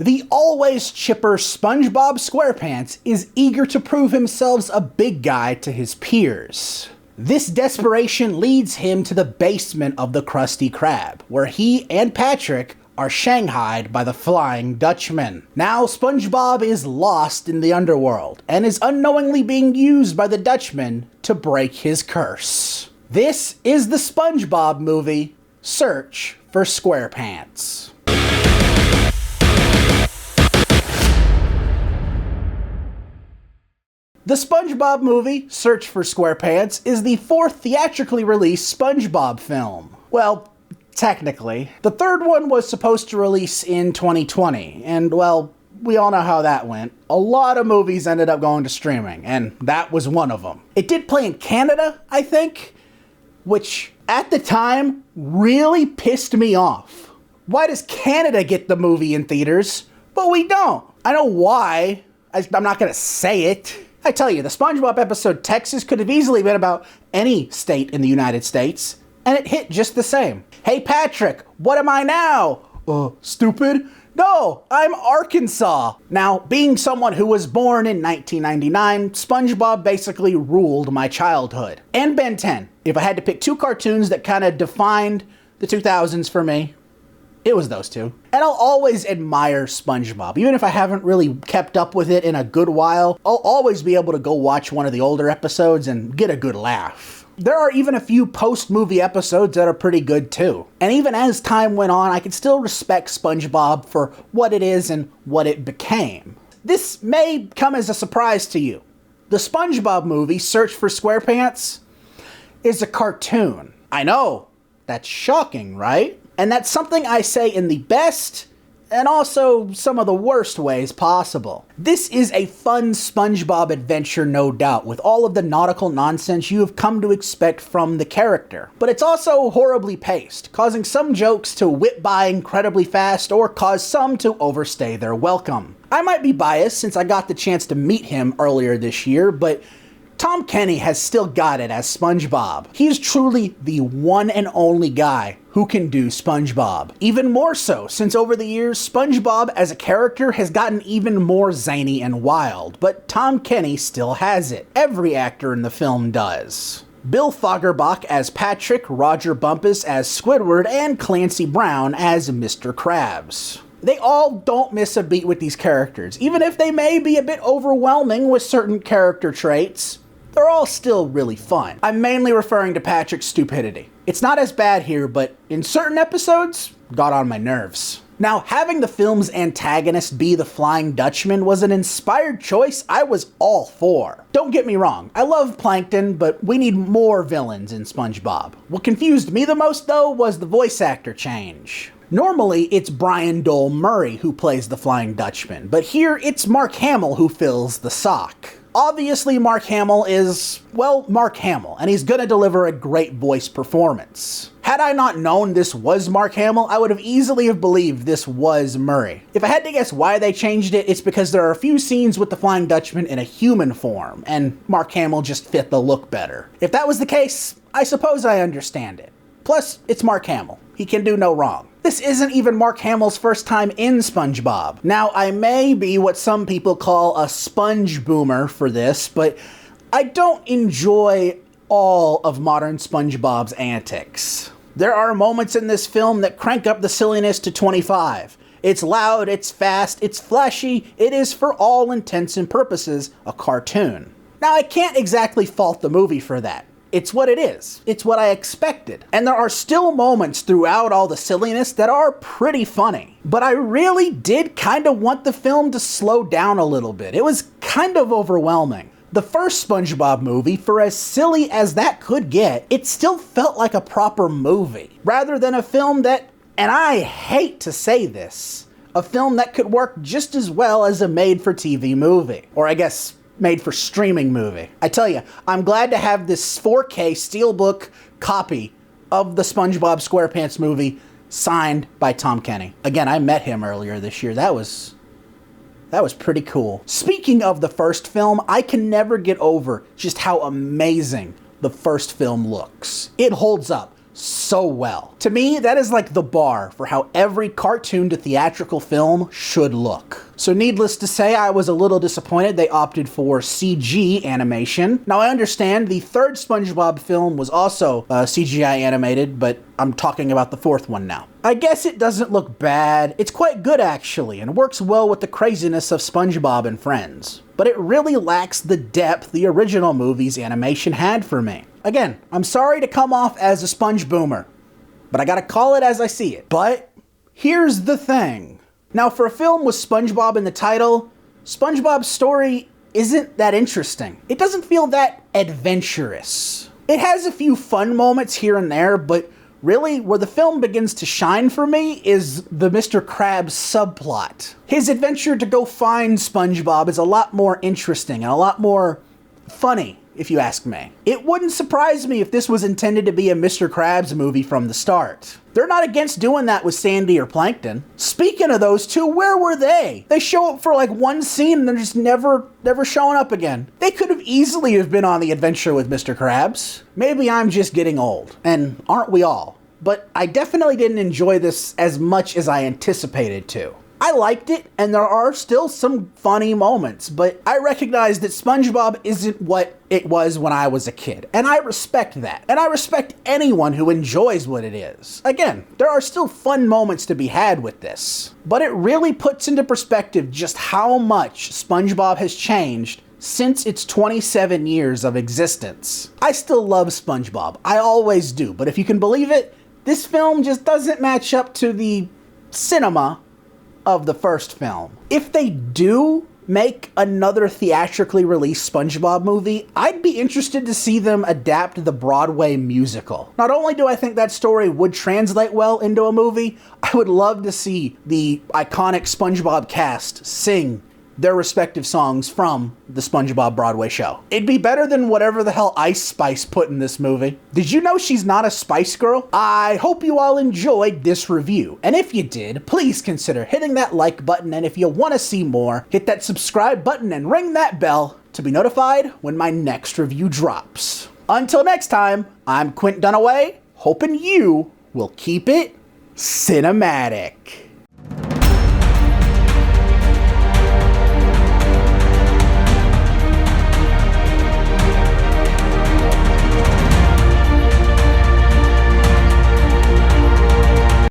The always chipper SpongeBob SquarePants is eager to prove himself a big guy to his peers. This desperation leads him to the basement of the Krusty Krab, where he and Patrick are shanghaied by the Flying Dutchman. Now SpongeBob is lost in the underworld and is unknowingly being used by the Dutchman to break his curse. This is the SpongeBob movie, Search for Squarepants. The SpongeBob movie, Search for Squarepants, is the fourth theatrically released SpongeBob film. Well, technically. The third one was supposed to release in 2020, and well, we all know how that went. A lot of movies ended up going to streaming, and that was one of them. It did play in Canada, I think, which at the time really pissed me off. Why does Canada get the movie in theaters, but we don't? I know why. I'm not gonna say it. I tell you, the SpongeBob episode Texas could have easily been about any state in the United States, and it hit just the same. Hey Patrick, what am I now? Stupid? No, I'm Arkansas. Now, being someone who was born in 1999, SpongeBob basically ruled my childhood. And Ben 10. If I had to pick two cartoons that kind of defined the 2000s for me, it was those two. And I'll always admire SpongeBob. Even if I haven't really kept up with it in a good while, I'll always be able to go watch one of the older episodes and get a good laugh. There are even a few post-movie episodes that are pretty good too. And even as time went on, I can still respect SpongeBob for what it is and what it became. This may come as a surprise to you. The SpongeBob movie, Search for Squarepants, is a cartoon. I know, that's shocking, right? And that's something I say in the best and also some of the worst ways possible. This is a fun SpongeBob adventure, no doubt, with all of the nautical nonsense you have come to expect from the character. But it's also horribly paced, causing some jokes to whip by incredibly fast or cause some to overstay their welcome. I might be biased since I got the chance to meet him earlier this year, but Tom Kenny has still got it as SpongeBob. He is truly the one and only guy who can do SpongeBob. Even more so, since over the years, SpongeBob as a character has gotten even more zany and wild, but Tom Kenny still has it. Every actor in the film does. Bill Fagerbach as Patrick, Roger Bumpus as Squidward, and Clancy Brown as Mr. Krabs. They all don't miss a beat with these characters. Even if they may be a bit overwhelming with certain character traits, they're all still really fun. I'm mainly referring to Patrick's stupidity. It's not as bad here, but in certain episodes, got on my nerves. Now, having the film's antagonist be the Flying Dutchman was an inspired choice I was all for. Don't get me wrong, I love Plankton, but we need more villains in SpongeBob. What confused me the most, though, was the voice actor change. Normally, it's Doyle-Murray who plays the Flying Dutchman, but here it's Mark Hamill who fills the sock. Obviously, Mark Hamill is, well, Mark Hamill, and he's gonna deliver a great voice performance. Had I not known this was Mark Hamill, I would have easily have believed this was Murray. If I had to guess why they changed it, it's because there are a few scenes with the Flying Dutchman in a human form, and Mark Hamill just fit the look better. If that was the case, I suppose I understand it. Plus, it's Mark Hamill. He can do no wrong. This isn't even Mark Hamill's first time in SpongeBob. Now, I may be what some people call a sponge boomer for this, but I don't enjoy all of modern SpongeBob's antics. There are moments in this film that crank up the silliness to 25. It's loud, it's fast, it's flashy, it is for all intents and purposes a cartoon. Now, I can't exactly fault the movie for that. It's what it is. It's what I expected. And there are still moments throughout all the silliness that are pretty funny. But I really did kind of want the film to slow down a little bit. It was kind of overwhelming. The first SpongeBob movie, for as silly as that could get, it still felt like a proper movie, rather than a film that, and I hate to say this, a film that could work just as well as a made-for-TV movie. Or I guess, made for streaming movie. I tell you, I'm glad to have this 4K Steelbook copy of the SpongeBob SquarePants movie signed by Tom Kenny. Again, I met him earlier this year. That was pretty cool. Speaking of the first film, I can never get over just how amazing the first film looks. It holds up so well. To me, that is like the bar for how every cartoon to theatrical film should look. So needless to say, I was a little disappointed they opted for CG animation. Now I understand the third SpongeBob film was also CGI animated, but I'm talking about the fourth one now. I guess it doesn't look bad. It's quite good actually, and works well with the craziness of SpongeBob and Friends. But it really lacks the depth the original movie's animation had for me. Again, I'm sorry to come off as a sponge boomer, but I gotta call it as I see it. But here's the thing. Now, for a film with SpongeBob in the title, SpongeBob's story isn't that interesting. It doesn't feel that adventurous. It has a few fun moments here and there, but really, where the film begins to shine for me is the Mr. Krabs subplot. His adventure to go find SpongeBob is a lot more interesting and a lot more funny, if you ask me. It wouldn't surprise me if this was intended to be a Mr. Krabs movie from the start. They're not against doing that with Sandy or Plankton. Speaking of those two, where were they? They show up for like one scene and they're just never showing up again. They could have easily have been on the adventure with Mr. Krabs. Maybe I'm just getting old, and aren't we all? But I definitely didn't enjoy this as much as I anticipated to. I liked it, and there are still some funny moments, but I recognize that SpongeBob isn't what it was when I was a kid, and I respect that. And I respect anyone who enjoys what it is. Again, there are still fun moments to be had with this, but it really puts into perspective just how much SpongeBob has changed since its 27 years of existence. I still love SpongeBob, I always do, but if you can believe it, this film just doesn't match up to the cinema of the first film. If they do make another theatrically released SpongeBob movie, I'd be interested to see them adapt the Broadway musical. Not only do I think that story would translate well into a movie, I would love to see the iconic SpongeBob cast sing their respective songs from the SpongeBob Broadway show. It'd be better than whatever the hell Ice Spice put in this movie. Did you know she's not a Spice Girl? I hope you all enjoyed this review, and if you did, please consider hitting that like button, and if you want to see more, hit that subscribe button and ring that bell to be notified when my next review drops. Until next time, I'm Quint Dunaway, hoping you will keep it cinematic.